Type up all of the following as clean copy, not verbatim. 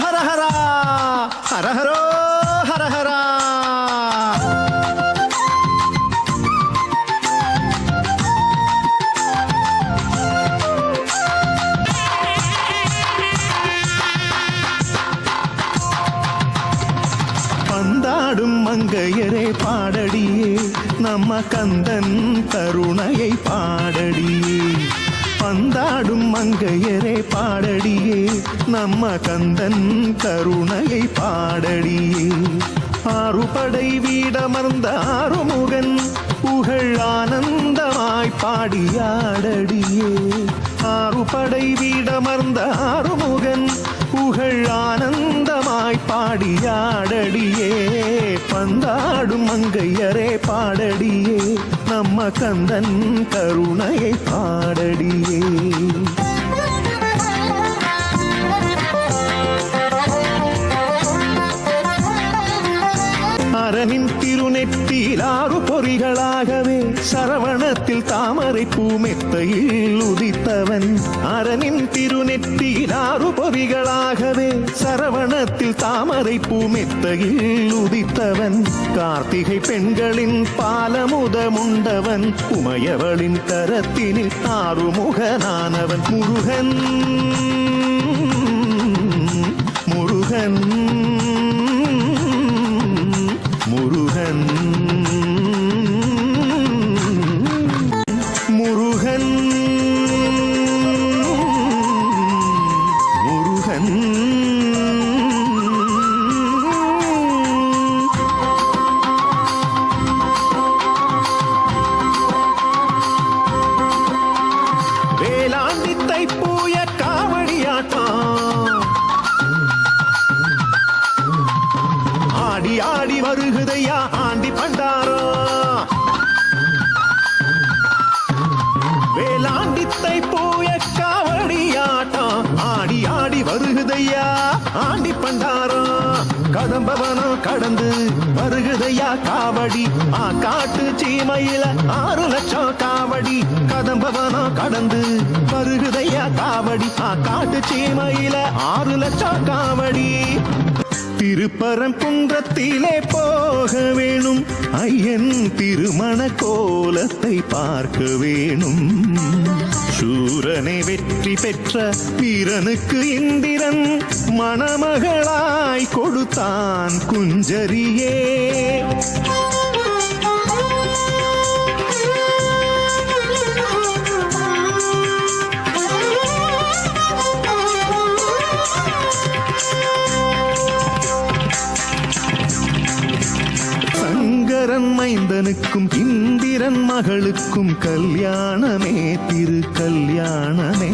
ஹர ஹரா ஹர ஹரோ ஹர ஹரா. பந்தாடும் மங்கையரே பாடடியே நம்ம கந்தன் கருணையை பாடடியே. பந்தாடும் மங்கையரே பாடடியே நம்ம கந்தன் கருணையை பாடடியே. ஆறுபடை வீடமர்ந்த ஆறுமுகன் புகழ் ஆனந்தமாய் பாடியாடடியே. ஆறுபடை வீடமர்ந்த ஆறுமுகன் புகழ் ஆனந்தமாய் பாடியாடடியே. பந்தாடும் மங்கையரே பாடடியே நம்ம கந்தன் கருணையை பாடடியே. அரனின் திருநெற்றியில் ஆறு பொறிகளாகவே சரவணத்தில் தாமரை பூமெத்தையில் உதித்தவன். அரனின் திருநெற்றியில் ஆறு பொறிகளாகவே சரவணத்தில் தாமரை பூமெத்தையில் உதித்தவன். கார்த்திகை பெண்களின் பாலமுதமுண்டவன். உமையவளின் கரத்தினில் ஆறுமுகனானவன். முருகன் முருகன் முருகன் முருகன் முருகன். வேளாண்டி தைப்பூய காவடியாட்டம் ஆடி ஆடி வருகுதையா ஆண்டி பண்டாரோ. வேளாண்டித்தை போய காவடியாட்டம் ஆடி ஆடி வருகுதையா ஆண்டி பண்டாரோ. கதம்பவனோ கடந்து வருகுதையா காவடி. காட்டு சீமையில 6 லட்சம் காவடி. கதம்பவனோ கடந்து வருகுதையா காவடி. காட்டு சீமையில 6 லட்சம் காவடி. திருப்பரங்குன்றத்திலே போக வேணும் ஐயன் திருமண கோலத்தை பார்க்க வேணும். சூரனை வெற்றி பெற்ற வீரனுக்கு இந்திரன் மணமகளாய் கொடுத்தான் குஞ்சரியே. சங்கரன் மைந்தனுக்கும் இந்திரன் மகளுக்கும் கல்யாணமே திரு கல்யாணமே.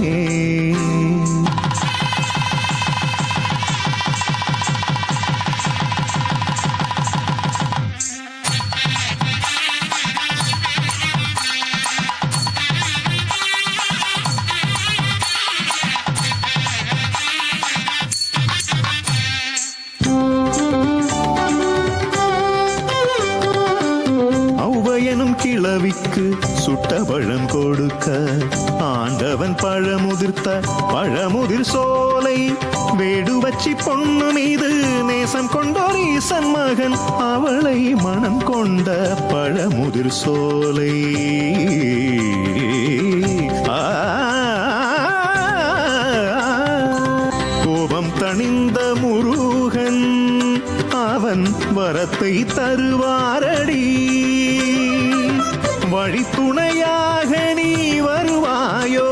கிழவிக்கு சுட்ட பழம் கொடுக்க ஆண்டவன் பழமுதிர்த்த பழமுதிர் சோலை. வேடு வச்சி பொண்ணு மீது நேசம் கொண்டோர் ஈசன் மகன் அவளை மனம் கொண்ட பழமுதிர் சோலை. கோபம் தணிந்த முருகன் அவன் வரத்தை தருவாரடி. வழித்துணையாக நீ வருவாயோ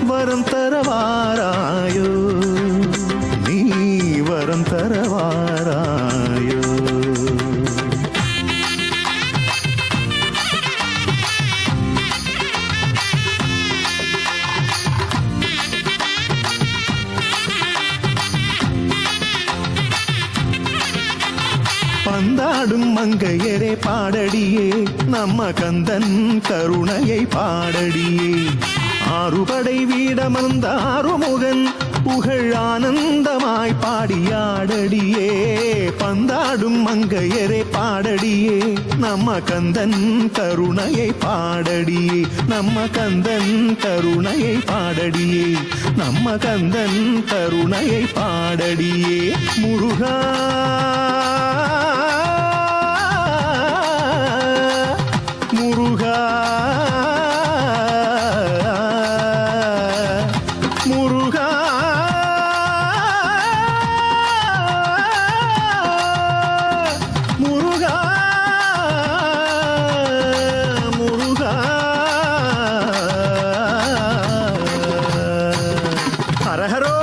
வரம் தரவாராயோ. நீ வரம் தரவாராயோ. பந்தாடும் மங்கையரே பாடடியே நம்ம கந்தன் கருணையை பாடடியே. ஆறுபடை வீடமர்ந்த ஆறுமுகன் புகழ் ஆனந்தமாய் பாடியாடடியே பந்தாடும் மங்கையரே பாடடியே நம்ம கந்தன் கருணையை பாடடியே நம்ம கந்தன் கருணையை பாடடியே நம்ம கந்தன் கருணையை பாடடியே முருகா முருகா முருகா முருகா முருகா ஹரஹரோ